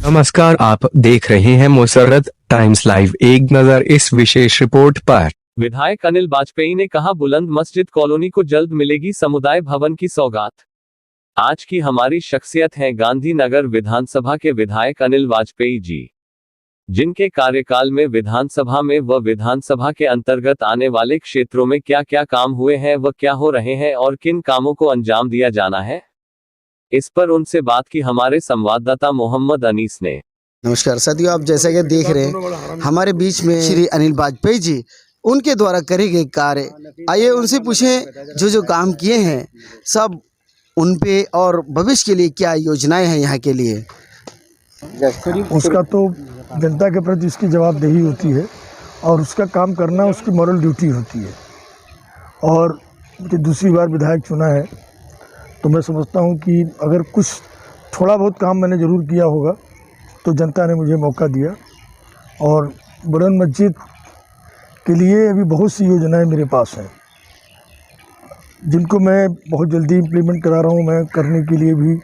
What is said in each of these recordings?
नमस्कार, आप देख रहे हैं मुसर्रत टाइम्स लाइव। एक नजर इस विशेष रिपोर्ट पर। विधायक अनिल वाजपेयी ने कहा, बुलंद मस्जिद कॉलोनी को जल्द मिलेगी समुदाय भवन की सौगात। आज की हमारी शख्सियत हैं गांधीनगर विधानसभा के विधायक अनिल वाजपेयी जी, जिनके कार्यकाल में विधानसभा में व विधानसभा के अंतर्गत आने वाले क्षेत्रों में क्या क्या काम हुए हैं व क्या हो रहे हैं और किन कामों को अंजाम दिया जाना है। इस पर उनसे बात की हमारे संवाददाता मोहम्मद अनीस ने। नमस्कार साथियों, आप जैसा कि देख रहे हैं हमारे बीच में श्री अनिल वाजपेयी जी, उनके द्वारा करे गए कार्य, आइए उनसे पूछें जो जो काम किए हैं सब उन पे और भविष्य के लिए क्या योजनाएं हैं यहाँ के लिए। उसका तो जनता के प्रति उसकी जवाबदेही होती है और उसका काम करना उसकी मॉरल ड्यूटी होती है। और मुझे दूसरी बार विधायक चुना है तो मैं समझता हूँ कि अगर कुछ थोड़ा बहुत काम मैंने ज़रूर किया होगा तो जनता ने मुझे मौका दिया। और बुलंद मस्जिद के लिए अभी बहुत सी योजनाएं मेरे पास हैं जिनको मैं बहुत जल्दी इम्प्लीमेंट करा रहा हूँ। मैं करने के लिए भी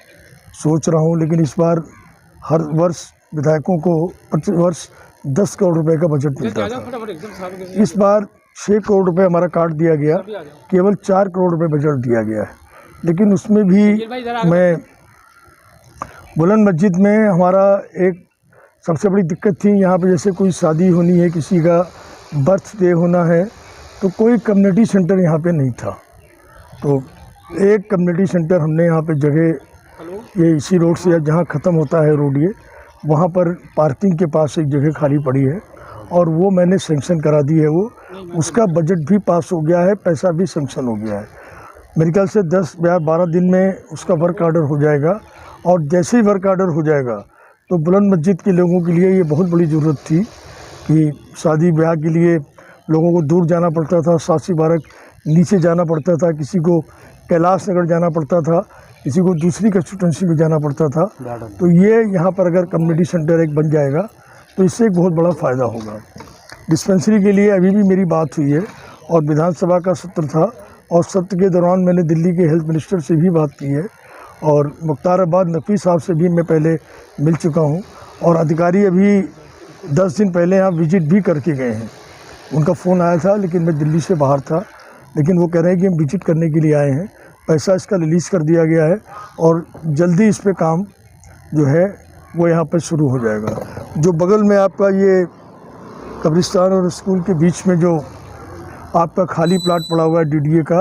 सोच रहा हूँ, लेकिन इस बार हर वर्ष विधायकों को प्रति वर्ष 10 करोड़ रुपए का बजट मिलता था। इस बार 6 करोड़ रुपए हमारा काट दिया गया, केवल 4 करोड़ रुपए बजट दिया गया है। लेकिन उसमें भी मैं बुलंद मस्जिद में हमारा एक सबसे बड़ी दिक्कत थी, यहाँ पे जैसे कोई शादी होनी है, किसी का बर्थडे होना है, तो कोई कम्युनिटी सेंटर यहाँ पे नहीं था। तो एक कम्युनिटी सेंटर हमने यहाँ पे जगह ये इसी रोड से जहाँ ख़त्म होता है रोड, ये वहाँ पर पार्किंग के पास एक जगह खाली पड़ी है और वो मैंने सेंक्शन करा दी है। वो उसका बजट भी पास हो गया है, पैसा भी सेंक्शन हो गया है। मेरे ख्याल से 10 या 12 दिन में उसका वर्क ऑर्डर हो जाएगा। और जैसे ही वर्क ऑर्डर हो जाएगा तो बुलंद मस्जिद के लोगों के लिए ये बहुत बड़ी ज़रूरत थी कि शादी ब्याह के लिए लोगों को दूर जाना पड़ता था, 7 बारक नीचे जाना पड़ता था, किसी को कैलाश नगर जाना पड़ता था, किसी को दूसरी कंस्टिट्यूंसी में जाना पड़ता था। तो ये यहाँ पर अगर कम्युनिटी सेंटर एक बन जाएगा तो इससे एक बहुत बड़ा फ़ायदा होगा। डिस्पेंसरी के लिए अभी भी मेरी बात हुई है और विधानसभा का सत्र था और सत्र के दौरान मैंने दिल्ली के हेल्थ मिनिस्टर से भी बात की है और मुख्ताराबाद नकवी साहब से भी मैं पहले मिल चुका हूँ और अधिकारी अभी 10 दिन पहले यहाँ विजिट भी करके गए हैं। उनका फ़ोन आया था लेकिन मैं दिल्ली से बाहर था, लेकिन वो कह रहे हैं कि हम विजिट करने के लिए आए हैं। पैसा इसका रिलीज़ कर दिया गया है और जल्दी इस पे काम जो है वो यहाँ पर शुरू हो जाएगा। जो बगल में आपका ये कब्रिस्तान और स्कूल के बीच में जो आपका खाली प्लाट पड़ा हुआ है डीडीए का,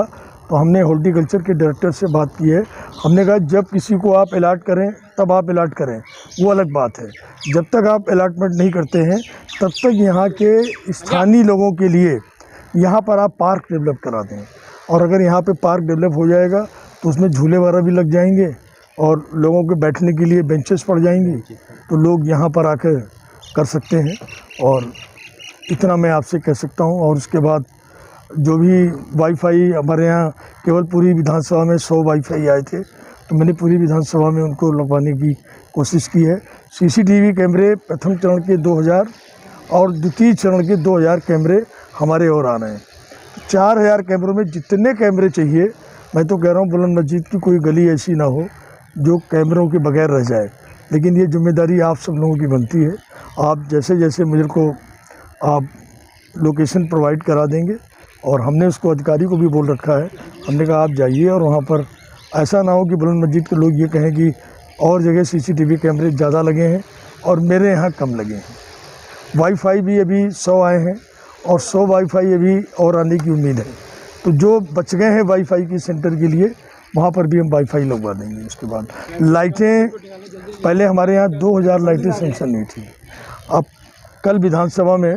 तो हमने हॉर्टिकल्चर के डायरेक्टर से बात की है। हमने कहा जब किसी को आप अलाट करें तब आप अलाट करें, वो अलग बात है। जब तक आप अलाटमेंट नहीं करते हैं तब तक यहाँ के स्थानीय लोगों के लिए यहाँ पर आप पार्क डेवलप करा दें। और अगर यहाँ पे पार्क डेवलप हो जाएगा तो उसमें झूले वगैरह भी लग जाएंगे और लोगों के बैठने के लिए बेंचेस पड़ जाएंगी, तो लोग यहाँ पर आकर कर सकते हैं। और इतना मैं आपसे कह सकता हूँ। और उसके बाद जो भी वाईफाई हमारे यहाँ केवल पूरी विधानसभा में 100 वाईफाई आए थे, तो मैंने पूरी विधानसभा में उनको लगवाने की कोशिश की है। सीसीटीवी कैमरे प्रथम चरण के 2000 और द्वितीय चरण के 2000 कैमरे हमारे और आ रहे हैं। 4000 कैमरों में जितने कैमरे चाहिए, मैं तो कह रहा हूँ बुलंद मस्जिद की कोई गली ऐसी ना हो जो कैमरों के बगैर रह जाए। लेकिन ये जिम्मेदारी आप सब लोगों की बनती है। आप जैसे जैसे मुझे को आप लोकेशन प्रोवाइड करा देंगे, और हमने उसको अधिकारी को भी बोल रखा है, हमने कहा आप जाइए और वहाँ पर ऐसा ना हो कि बुलंद मस्जिद के लोग ये कहें कि और जगह सीसीटीवी कैमरे ज़्यादा लगे हैं और मेरे यहाँ कम लगे हैं। वाईफाई भी अभी 100 आए हैं और 100 वाईफाई अभी और आने की उम्मीद है। तो जो बच गए हैं वाईफाई के सेंटर के लिए, वहाँ पर भी हम वाईफाई लगवा देंगे। उसके बाद लाइटें, पहले हमारे यहाँ 2000 लाइटें सेंक्शन नहीं थी। अब कल विधानसभा में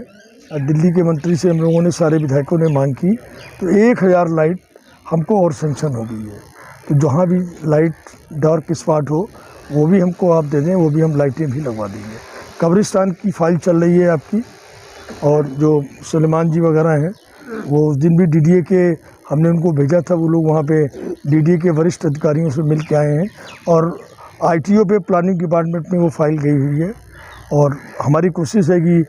दिल्ली के मंत्री से हम लोगों ने, सारे विधायकों ने मांग की, तो 1000 लाइट हमको और सेंक्शन हो गई है। तो जहाँ भी लाइट डार्क स्पॉट हो वो भी हमको आप दे दें, वो भी हम लाइटें भी लगवा देंगे। कब्रिस्तान की फाइल चल रही है आपकी, और जो सुलेमान जी वगैरह हैं वो उस दिन भी डीडीए के हमने उनको भेजा था, वो लोग वहाँ पे डीडीए के वरिष्ठ अधिकारियों से मिल के आए हैं और आईटीओ पे प्लानिंग डिपार्टमेंट में वो फाइल गई हुई है। और हमारी कोशिश है कि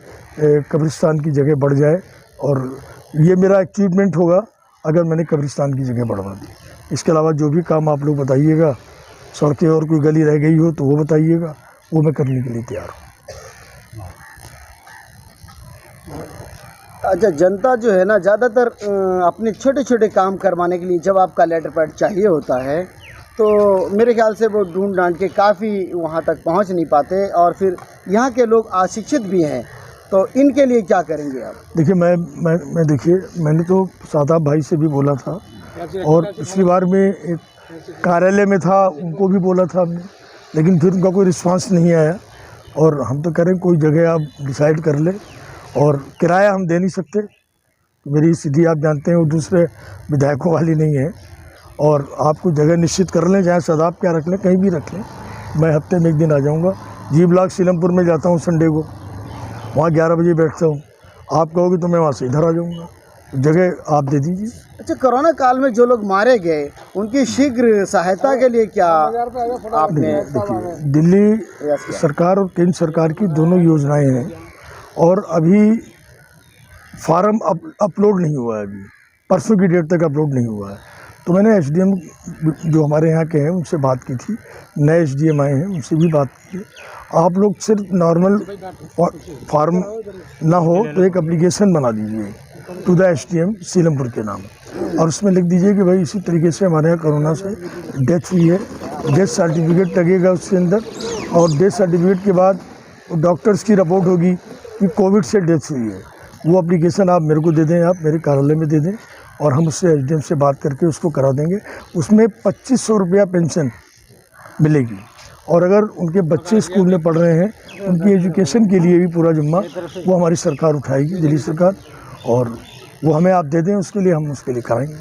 कब्रिस्तान की जगह बढ़ जाए, और ये मेरा अचीवमेंट होगा अगर मैंने कब्रिस्तान की जगह बढ़वा दी। इसके अलावा जो भी काम आप लोग बताइएगा, सड़कें और कोई गली रह गई हो तो वो बताइएगा, वो मैं करने के लिए तैयार हूँ। अच्छा, जनता जो है ना ज़्यादातर अपने छोटे छोटे काम करवाने के लिए जब आपका लेटर पैड चाहिए होता है तो मेरे ख्याल से वो ढूंढ डांड के काफ़ी वहाँ तक पहुँच नहीं पाते, और फिर यहाँ के लोग अशिक्षित भी हैं, तो इनके लिए क्या करेंगे आप? देखिए मैं देखिए, मैंने तो सादाब भाई से भी बोला था, और पिछली बार में एक कार्यालय में था, उनको भी बोला था हमने, लेकिन फिर उनका कोई रिस्पांस नहीं आया। और हम तो कह रहे हैं कोई जगह आप डिसाइड कर ले, और किराया हम दे नहीं सकते, मेरी स्थिति आप जानते हैं वो दूसरे विधायकों वाली नहीं है, और आपको जगह निश्चित कर लें, चाहे सदाब क्या रख लें, कहीं भी रख लें। मैं हफ्ते में एक दिन आ जाऊंगा, जी ब्लॉक सीलमपुर में जाता हूं संडे को, वहां 11 बजे बैठता हूं, आप कहोगे तो मैं वहां से इधर आ जाऊंगा, जगह आप दे दीजिए। अच्छा, कोरोना काल में जो लोग मारे गए उनकी शीघ्र सहायता के लिए क्या आपने? देखिए, दिल्ली सरकार और केंद्र सरकार की दोनों योजनाएं हैं, और अभी फार्म अपलोड नहीं हुआ है, अभी परसों की डेट तक अपलोड नहीं हुआ है। तो मैंने एसडीएम जो हमारे यहाँ के हैं उनसे बात की थी, नए एसडीएम आए हैं, उनसे भी बात की है। आप लोग सिर्फ नॉर्मल फार्म ना हो तो एक एप्लीकेशन बना दीजिए टू द एसडीएम सीलमपुर के नाम, और उसमें लिख दीजिए कि भाई इसी तरीके से हमारे यहाँ कोरोना से डेथ हुई है, डेथ सर्टिफिकेट लगेगा उसके अंदर, और डेथ सर्टिफिकेट के बाद डॉक्टर्स की रिपोर्ट होगी कि कोविड से डेथ हुई है। वो एप्लीकेशन आप मेरे को दे दें, आप मेरे कार्यालय में दे दें, और हम उससे एसडीएम से बात करके उसको करा देंगे। उसमें 2500 रुपया पेंशन मिलेगी, और अगर उनके बच्चे स्कूल में पढ़ रहे हैं उनकी एजुकेशन के लिए भी पूरा जिम्मा वो हमारी सरकार उठाएगी, दिल्ली सरकार, और वो हमें आप दे दें, उसके लिए हम उसके लिए कराएंगे।